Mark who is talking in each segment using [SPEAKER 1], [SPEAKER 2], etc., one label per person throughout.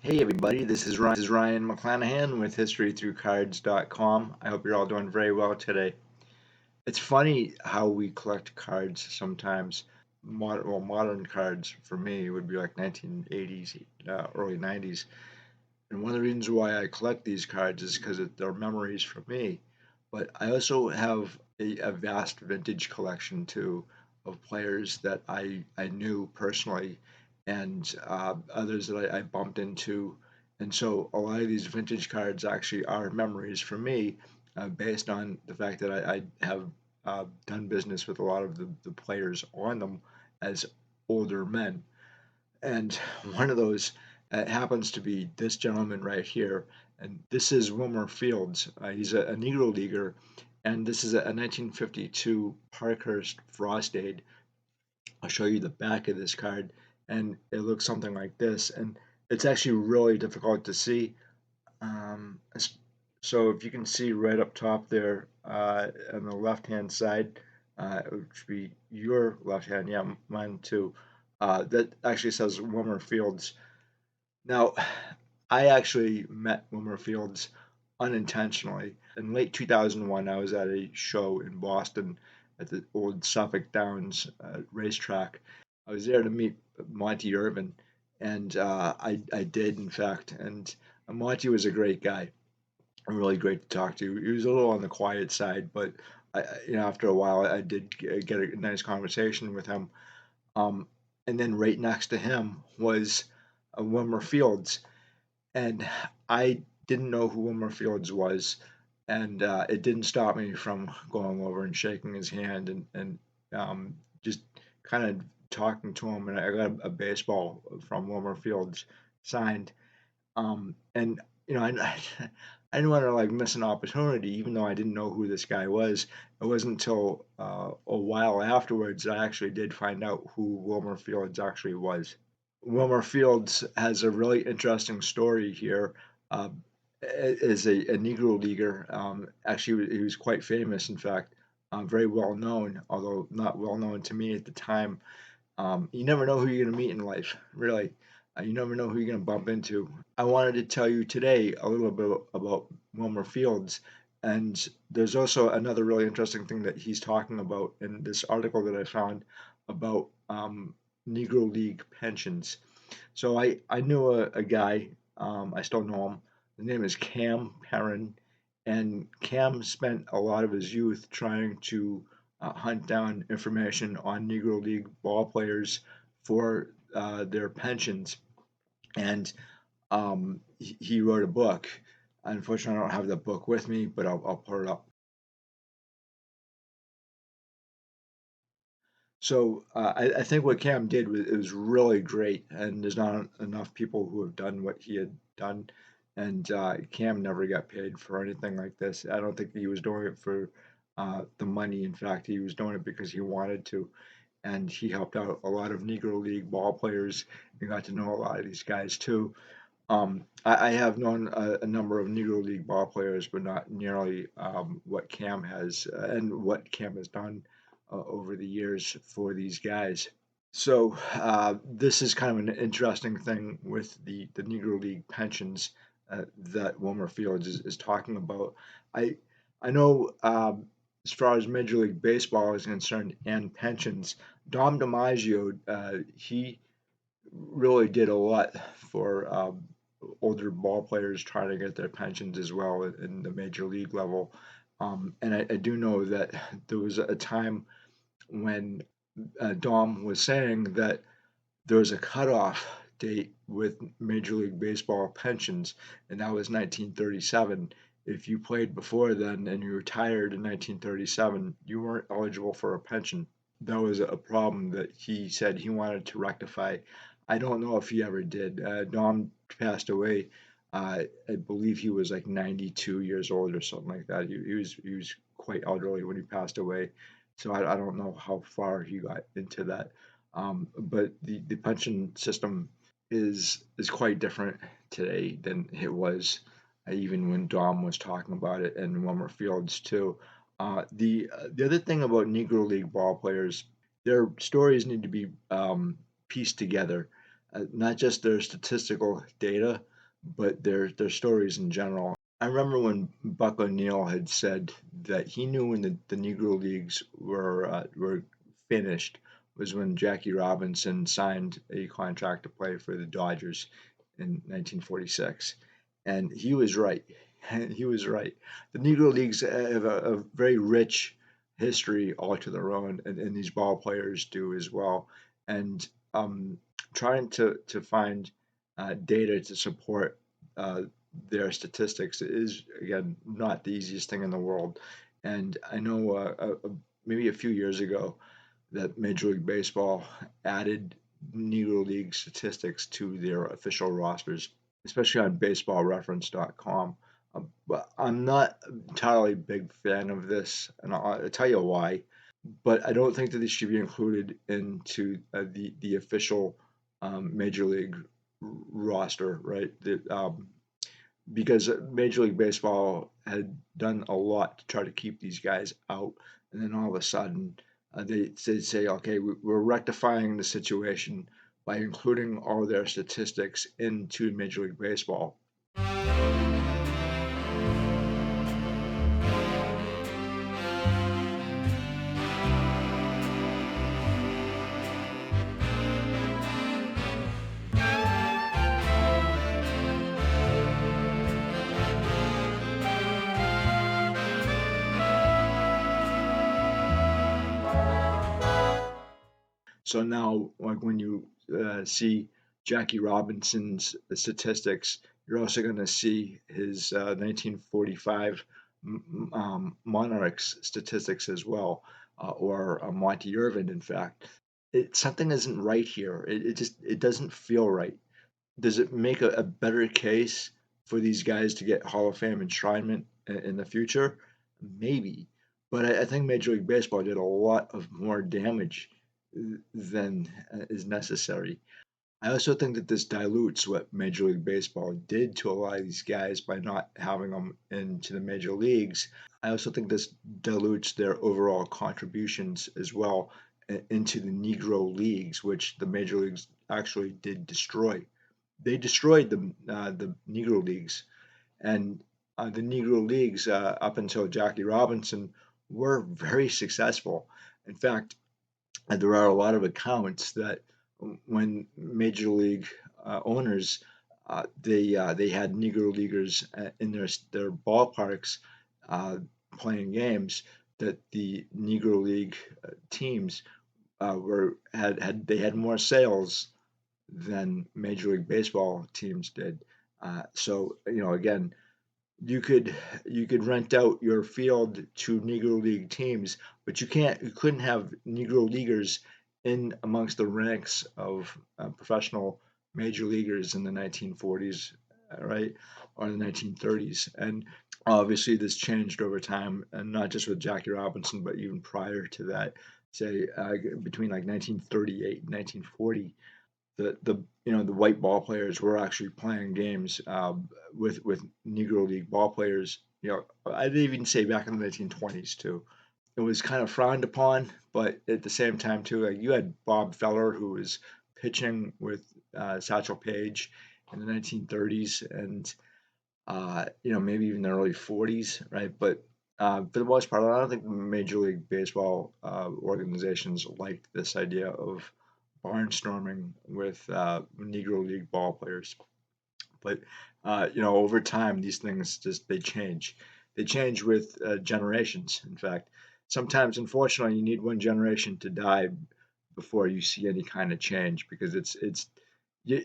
[SPEAKER 1] Hey everybody, this is Ryan McClanahan with HistoryThroughCards.com. I hope you're all doing very well today. It's funny how we collect cards sometimes. Modern cards for me would be like 1980s, early 90s. And one of the reasons why I collect these cards is because they're memories for me. But I also have a vast vintage collection too of players that I knew personally and others that I bumped into. And so a lot of these vintage cards actually are memories for me based on the fact that I have done business with a lot of the players on them as older men. And one of those happens to be this gentleman right here. And this is Wilmer Fields. He's a Negro Leaguer. And this is a 1952 Parkhurst Frost Aid. I'll show you the back of this card. And it looks something like this. And it's actually really difficult to see. Um, so if you can see right up top there on the left-hand side, which would be your left hand, yeah, mine too. That actually says Wilmer Fields. Now, I actually met Wilmer Fields unintentionally. In late 2001, I was at a show in Boston at the old Suffolk Downs racetrack. I was there to meet Monty Irvin, and I did, in fact. And Monty was a great guy, really great to talk to. He was a little on the quiet side, but after a while, I did get a nice conversation with him. Um, and then right next to him was Wilmer Fields, and I didn't know who Wilmer Fields was, and it didn't stop me from going over and shaking his hand and just kind of talking to him. And I got a baseball from Wilmer Fields signed, and I didn't want to like miss an opportunity, even though I didn't know who this guy was. It wasn't until a while afterwards that I actually did find out who Wilmer Fields actually was. Wilmer Fields has a really interesting story here. Uh, as a Negro Leaguer, actually, he was quite famous, in fact, very well known, although not well known to me at the time. You never know who you're going to meet in life, really. You never know who you're going to bump into. I wanted to tell you today a little bit about Wilmer Fields. And there's also another really interesting thing that he's talking about in this article that I found about Negro League pensions. So I knew a guy, I still know him. His name is Cam Perrin. And Cam spent a lot of his youth trying to hunt down information on Negro League ball players for their pensions. And he wrote a book. Unfortunately, I don't have the book with me, but I'll pull it up. So I think what Cam did was really great, and there's not enough people who have done what he had done. And Cam never got paid for anything like this. I don't think he was doing it for the money. In fact, he was doing it because he wanted to, and he helped out a lot of Negro League ball players. You got to know a lot of these guys too. I have known a number of Negro League ball players, but not nearly what Cam has and what Cam has done over the years for these guys. So this is kind of an interesting thing with the Negro League pensions that Wilmer Fields is talking about. I I know as far as Major League Baseball is concerned and pensions, Dom DiMaggio he really did a lot for older ball players trying to get their pensions as well in the major league level. And I do know that there was a time when Dom was saying that there was a cutoff date with Major League Baseball pensions, and that was 1937. If you played before then and you retired in 1937, you weren't eligible for a pension. That was a problem that he said he wanted to rectify. I don't know if he ever did. Dom passed away. I believe he was like 92 years old or something like that. He was quite elderly when he passed away, so I don't know how far he got into that. But the pension system is quite different today than it was even when Dom was talking about it and Wilmer Fields too. The other thing about Negro League ball players, their stories need to be pieced together, not just their statistical data, but their stories in general. I remember when Buck O'Neill had said that he knew when the Negro Leagues were finished was when Jackie Robinson signed a contract to play for the Dodgers in 1946, and he was right. He was right. The Negro Leagues have a very rich history all to their own, and these ball players do as well. And um, trying to find data to support uh, their statistics is again not the easiest thing in the world. And I know maybe a few years ago that Major League Baseball added Negro League statistics to their official rosters, especially on baseballreference.com. But I'm not entirely a big fan of this, and I'll tell you why. But I don't think that this should be included into the official Major League roster, right? Because Major League Baseball had done a lot to try to keep these guys out, and then all of a sudden they say, okay, we're rectifying the situation by including all their statistics into Major League Baseball. So now, like when you see Jackie Robinson's statistics, you're also going to see his 1945 Monarchs statistics as well, or Monty Irvin. In fact, something isn't right here. It doesn't feel right. Does it make a better case for these guys to get Hall of Fame enshrinement in the future? Maybe, but I think Major League Baseball did a lot of more damage than is necessary. I also think that this dilutes what Major League Baseball did to a lot of these guys by not having them into the major leagues. I also think this dilutes their overall contributions as well into the Negro Leagues, which the major leagues actually did destroy. They destroyed the Negro Leagues, and the Negro Leagues up until Jackie Robinson were very successful. In fact, there are a lot of accounts that when major league owners they had Negro Leaguers in their ballparks uh, playing games, that the Negro League teams were had they had more sales than Major League Baseball teams did. So again, you could you could rent out your field to Negro League teams, but you couldn't have Negro Leaguers in amongst the ranks of professional major leaguers in the 1940s, right, or the 1930s. And obviously this changed over time, and not just with Jackie Robinson, but even prior to that, say between like 1938 and 1940, the white ball players were actually playing games with Negro League ball players. I'd even say back in the 1920s too. It was kind of frowned upon, but at the same time too, like you had Bob Feller who was pitching with Satchel Paige in the 1930s, and maybe even the early 40s, right? But for the most part, I don't think Major League Baseball organizations liked this idea of barnstorming with Negro League ball players. But over time, these things just they change. They change with generations. In fact, sometimes, unfortunately, you need one generation to die before you see any kind of change, because you,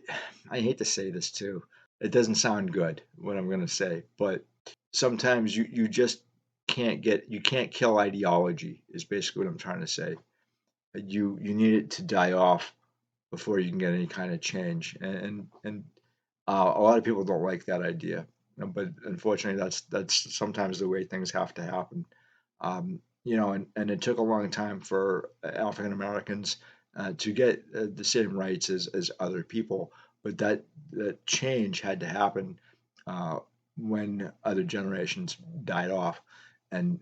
[SPEAKER 1] I hate to say this too. It doesn't sound good what I'm going to say, but sometimes you just you can't kill ideology is basically what I'm trying to say. You need it to die off before you can get any kind of change, and a lot of people don't like that idea, but unfortunately that's sometimes the way things have to happen. And it took a long time for African Americans to get the same rights as other people, but that change had to happen uh, when other generations died off, and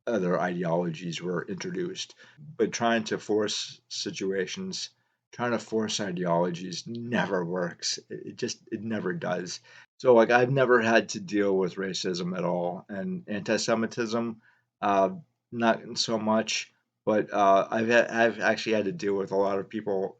[SPEAKER 1] other ideologies were introduced. But trying to force situations trying to force ideologies never works. It never does. So like I've never had to deal with racism at all, and anti-Semitism, uh, not so much. But I've actually had to deal with a lot of people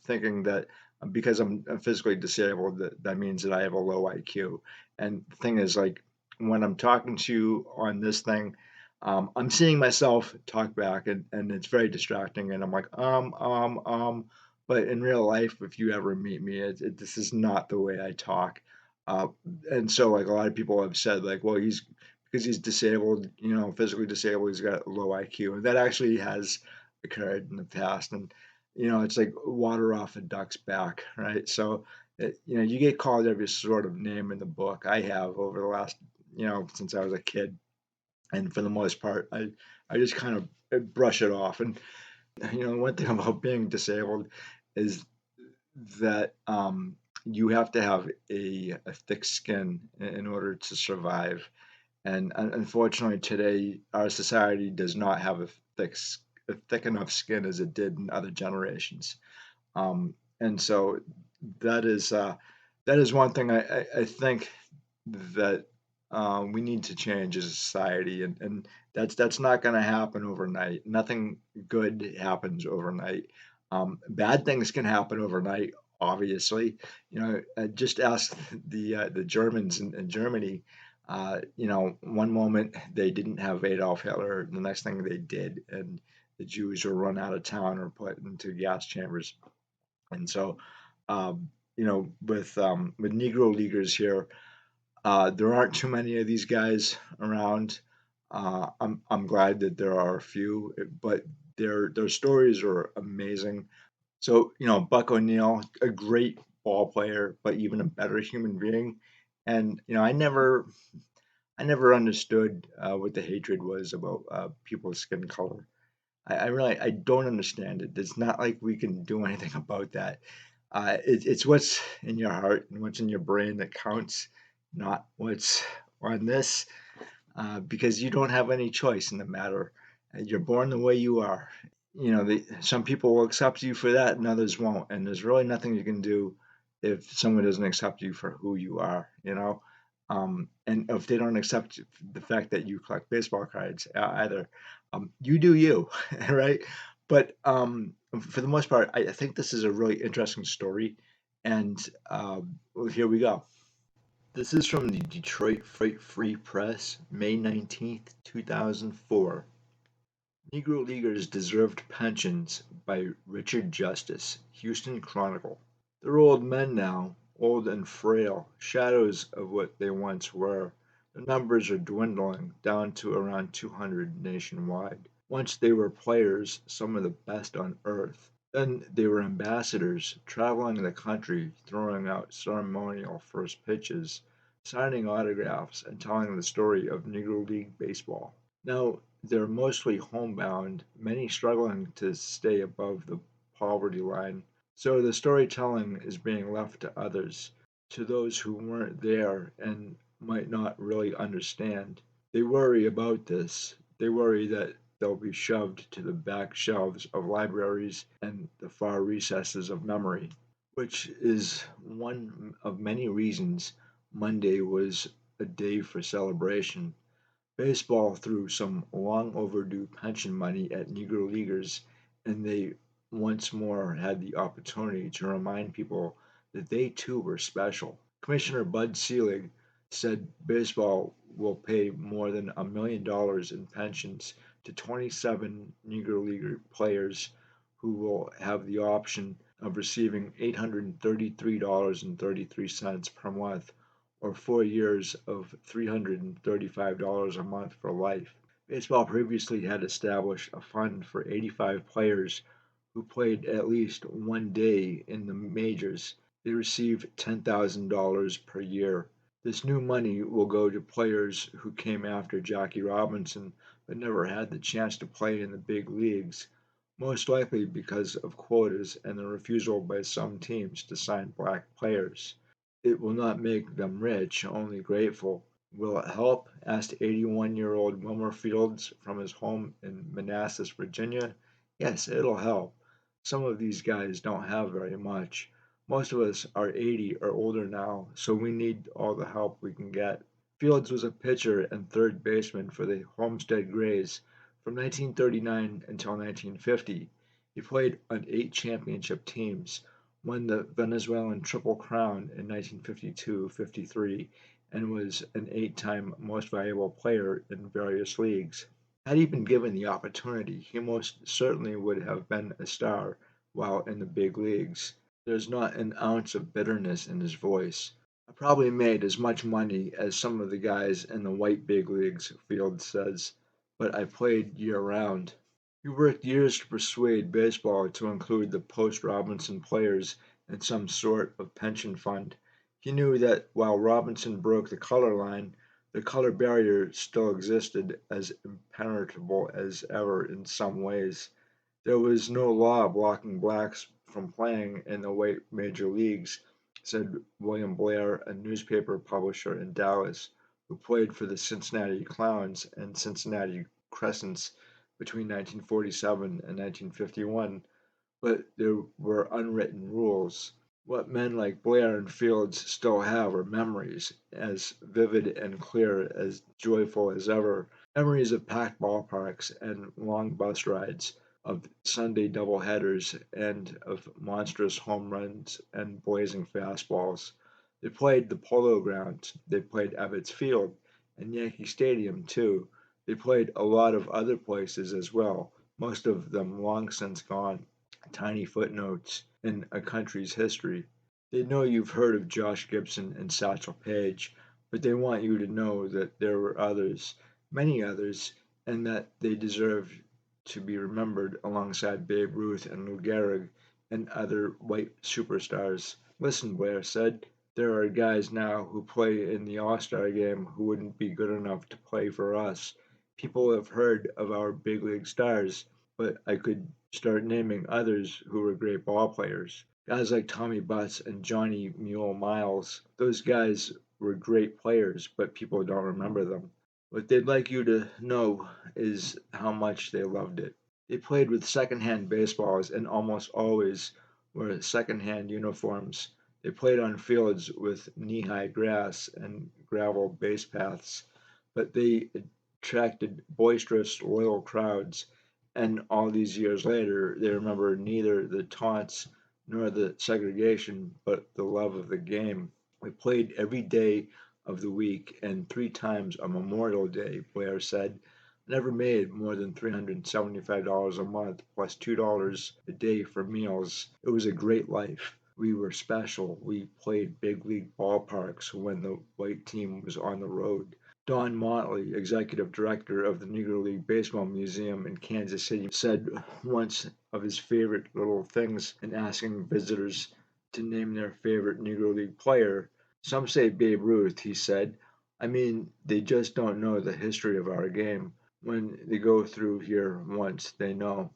[SPEAKER 1] thinking that because I'm physically disabled, that means that I have a low IQ. And the thing is, like when I'm talking to you on this thing, I'm seeing myself talk back, and it's very distracting. And I'm like, but in real life, if you ever meet me, this is not the way I talk. Uh, and so, like, a lot of people have said, like, well, he's because he's disabled, physically disabled, he's got low IQ. And that actually has occurred in the past. And, it's like water off a duck's back, right? So, you get called every sort of name in the book. I have over the last, since I was a kid, and for the most part, I just kind of brush it off. And one thing about being disabled is that you have to have a thick skin in order to survive. And unfortunately, today our society does not have a thick enough skin as it did in other generations. And so that is uh, that is one thing I think that we need to change as a society, and that's not going to happen overnight. Nothing good happens overnight. Bad things can happen overnight, obviously. Just ask the Germans in Germany. One moment they didn't have Adolf Hitler, the next thing they did, and the Jews were run out of town or put into gas chambers. And so, with Negro Leaguers here, there aren't too many of these guys around. I'm glad that there are a few, but their stories are amazing. So, Buck O'Neill, a great ball player, but even a better human being. And I never understood what the hatred was about people's skin color. I really I don't understand it. It's not like we can do anything about that. It's what's in your heart and what's in your brain that counts, not what's on this, because you don't have any choice in the matter. You're born the way you are. Some people will accept you for that and others won't. And there's really nothing you can do if someone doesn't accept you for who you are. And if they don't accept the fact that you collect baseball cards either, you do you, right? But for the most part, I think this is a really interesting story. And well, here we go. This is from the Detroit Freight Free Press, May 19th, 2004. Negro Leaguers Deserved Pensions by Richard Justice, Houston Chronicle. They're old men now, old and frail, shadows of what they once were. The numbers are dwindling down to around 200 nationwide. Once they were players, some of the best on earth. Then they were ambassadors, traveling the country, throwing out ceremonial first pitches, signing autographs, and telling the story of Negro League baseball. Now, they're mostly homebound, many struggling to stay above the poverty line. So the storytelling is being left to others, to those who weren't there and might not really understand. They worry about this. They worry that they'll be shoved to the back shelves of libraries and the far recesses of memory, which is one of many reasons Monday was a day for celebration. Baseball threw some long overdue pension money at Negro Leaguers, and they once more had the opportunity to remind people that they too were special. Commissioner Bud Selig said baseball will pay more than $1 million in pensions to 27 Negro League players who will have the option of receiving $833.33 per month or 4 years of $335 a month for life. Baseball previously had established a fund for 85 players who played at least one day in the majors. They received $10,000 per year. This new money will go to players who came after Jackie Robinson but never had the chance to play in the big leagues, most likely because of quotas and the refusal by some teams to sign black players. It will not make them rich, only grateful. Will it help? Asked 81-year-old Wilmer Fields from his home in Manassas, Virginia. Yes, it'll help. Some of these guys don't have very much. Most of us are 80 or older now, so we need all the help we can get. Fields was a pitcher and third baseman for the Homestead Grays from 1939 until 1950. He played on 8 championship teams, won the Venezuelan Triple Crown in 1952-53, and was an 8-time Most Valuable Player in various leagues. Had he been given the opportunity, he most certainly would have been a star while in the big leagues. There's not an ounce of bitterness in his voice. I probably made as much money as some of the guys in the white big leagues, Fields says, but I played year round. He worked years to persuade baseball to include the post-Robinson players in some sort of pension fund. He knew that while Robinson broke the color line, the color barrier still existed as impenetrable as ever in some ways. There was no law blocking blacks from playing in the white major leagues, said William Blair, a newspaper publisher in Dallas, who played for the Cincinnati Clowns and Cincinnati Crescents between 1947 and 1951, but there were unwritten rules. What men like Blair and Fields still have are memories, as vivid and clear, as joyful as ever. Memories of packed ballparks and long bus rides, of Sunday doubleheaders, and of monstrous home runs and blazing fastballs. They played the Polo Grounds, they played Ebbets Field, and Yankee Stadium, too. They played a lot of other places as well, most of them long since gone, tiny footnotes in a country's history. They know you've heard of Josh Gibson and Satchel Paige, but they want you to know that there were others, many others, and that they deserve to be remembered alongside Babe Ruth and Lou Gehrig and other white superstars. Listen, Blair said, there are guys now who play in the All-Star game who wouldn't be good enough to play for us. People have heard of our big league stars, but I could start naming others who were great ball players. Guys like Tommy Butts and Johnny Mule Miles. Those guys were great players, but people don't remember them. What they'd like you to know is how much they loved it. They played with second-hand baseballs and almost always wore second-hand uniforms. They played on fields with knee-high grass and gravel base paths, but they attracted boisterous, loyal crowds, and all these years later, they remember neither the taunts nor the segregation, but the love of the game. We played every day of the week and 3 times on Memorial Day, Blair said. Never made more than $375 a month plus $2 a day for meals. It was a great life. We were special. We played big league ballparks when the white team was on the road. Don Motley, executive director of the Negro League Baseball Museum in Kansas City, said once of his favorite little things in asking visitors to name their favorite Negro League player. Some say Babe Ruth, he said. I mean, they just don't know the history of our game. When they go through here once, they know.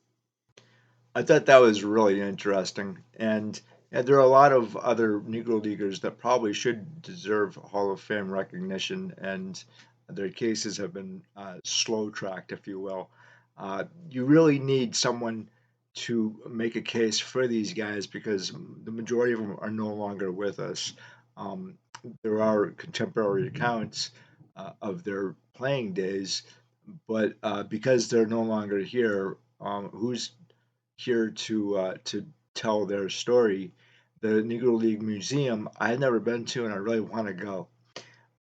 [SPEAKER 1] I thought that was really interesting. And there are a lot of other Negro Leaguers that probably should deserve Hall of Fame recognition, and their cases have been slow tracked, if you will. You really need someone to make a case for these guys because the majority of them are no longer with us. Um, there are contemporary accounts of their playing days, but because they're no longer here, who's here to tell their story? The Negro League Museum I had never been to, and I really want to go.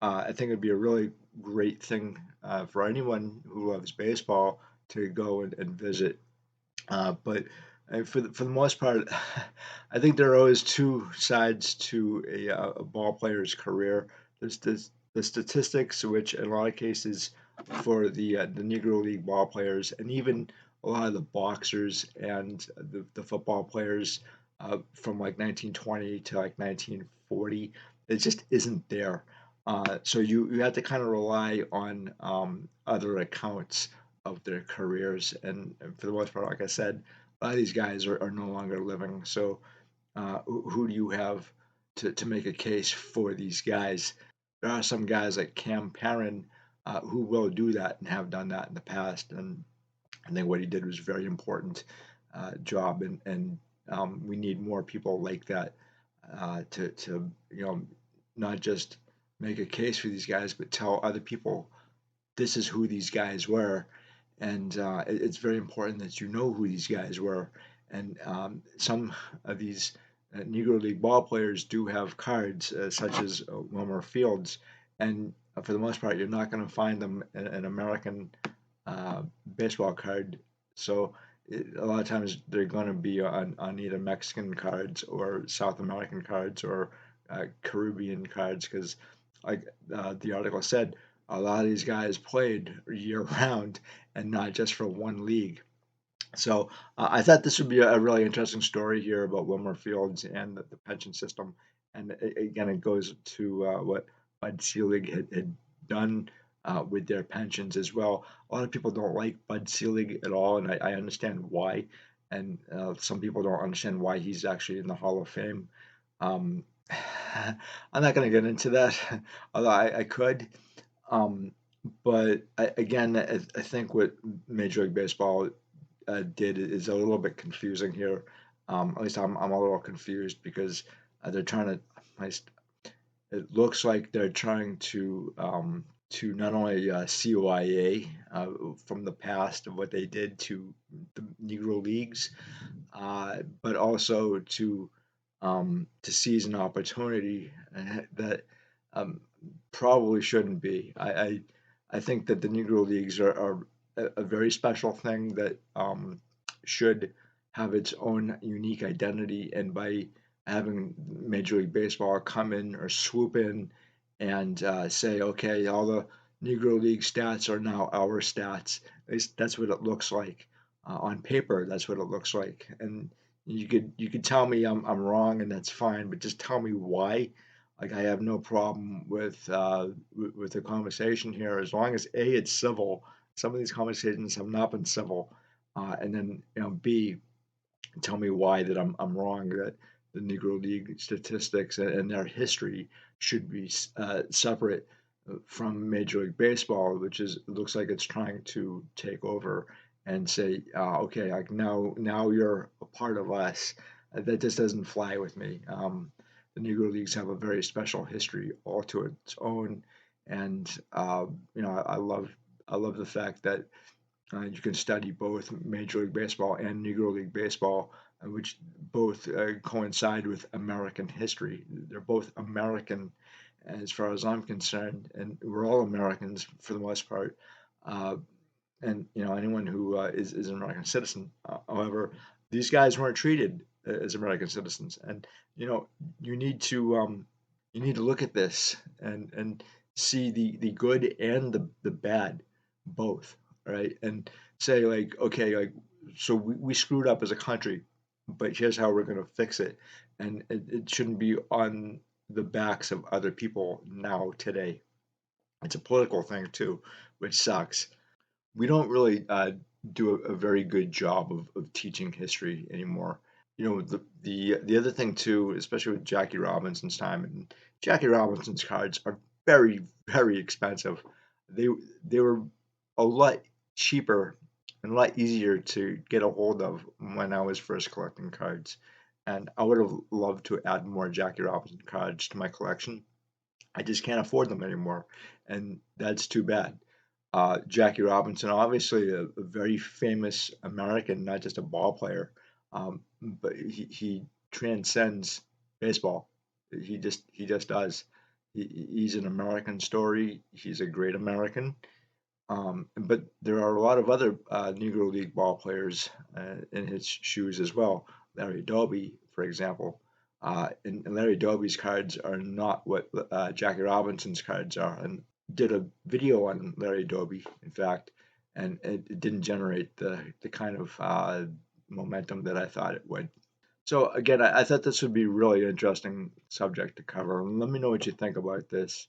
[SPEAKER 1] I think it'd be a really great thing for anyone who loves baseball to go and visit. But for the most part, I think there are always two sides to a ball player's career. There's the statistics, which in a lot of cases for the Negro League ball players, and even a lot of the boxers and the football players from like 1920 to like 1940, it just isn't there. So you have to kind of rely on other accounts of their careers. And for the most part, like I said, a lot of these guys are no longer living. So who do you have to make a case for these guys? There are some guys like Cam Perrin who will do that and have done that in the past. And I think what he did was very important. job, and we need more people like that to not just make a case for these guys, but tell other people this is who these guys were, and it's very important that you know who these guys were. And some of these Negro League ball players do have cards, such as Wilmer Fields, and for the most part, you're not going to find them in an American baseball card. So a lot of times they're going to be on either Mexican cards or South American cards or Caribbean cards, because, like the article said, a lot of these guys played year round and not just for one league. So I thought this would be a really interesting story here about Wilmer Fields and the pension system. And again, it goes to what Bud Selig had done with their pensions as well. A lot of people don't like Bud Selig at all, and I understand why. And some people don't understand why he's actually in the Hall of Fame. Um, I'm not going to get into that, although I could. Um, but again, I think what Major League Baseball did is a little bit confusing here. At least I'm a little confused because they're trying to. It looks like they're trying to not only CYA from the past of what they did to the Negro Leagues, but also to seize an opportunity that um, probably shouldn't be. I think that the Negro Leagues are a very special thing that should have its own unique identity, and by having Major League Baseball come in or swoop in and say, okay, all the Negro League stats are now our stats. At least that's what it looks like on paper. That's what it looks like, and you could tell me I'm wrong, and that's fine. But just tell me why. Like, I have no problem with the conversation here, as long as A, it's civil. Some of these conversations have not been civil, and then B, tell me why that I'm wrong, that the Negro League statistics and their history should be separate from Major League Baseball, which is looks like it's trying to take over and say, okay, like now you're a part of us. That just doesn't fly with me. The Negro Leagues have a very special history all to its own, and I love the fact that you can study both Major League Baseball and Negro League Baseball, which both coincide with American history. They're both American, as far as I'm concerned, and we're all Americans for the most part. Uh, and anyone who is an American citizen. However, these guys weren't treated as American citizens, and you know you need to look at this and see the good and the bad, both, right? And say, like, okay, like, so we screwed up as a country, but here's how we're going to fix it, and it shouldn't be on the backs of other people now today. It's a political thing too, which sucks. We don't really do a very good job of teaching history anymore. The other thing too, especially with Jackie Robinson's time, and Jackie Robinson's cards are very, very expensive. They they were a lot cheaper and a lot easier to get a hold of when I was first collecting cards. And I would have loved to add more Jackie Robinson cards to my collection. I just can't afford them anymore, and that's too bad. Jackie Robinson, obviously a very famous American, not just a ball player, but he transcends baseball. He just does. He's an American story. He's a great American. But there are a lot of other Negro League ball players in his shoes as well. Larry Doby, for example. And Larry Doby's cards are not what Jackie Robinson's cards are. And did a video on Larry Doby, in fact, and it didn't generate the kind of momentum that I thought it would. So again, I thought this would be a really interesting subject to cover. Let me know what you think about this.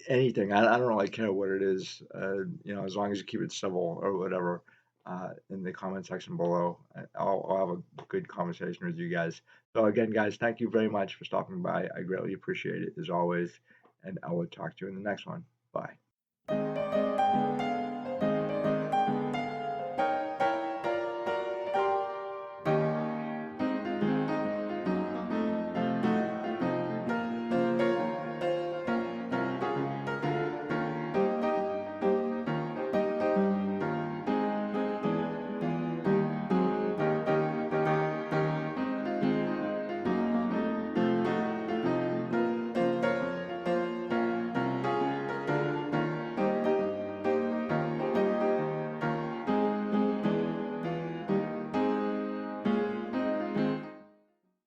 [SPEAKER 1] Anything. I don't really care what it is. As long as you keep it civil or whatever. In the comment section below, I'll have a good conversation with you guys. So again, guys, thank you very much for stopping by. I greatly appreciate it as always, and I will talk to you in the next one. Bye.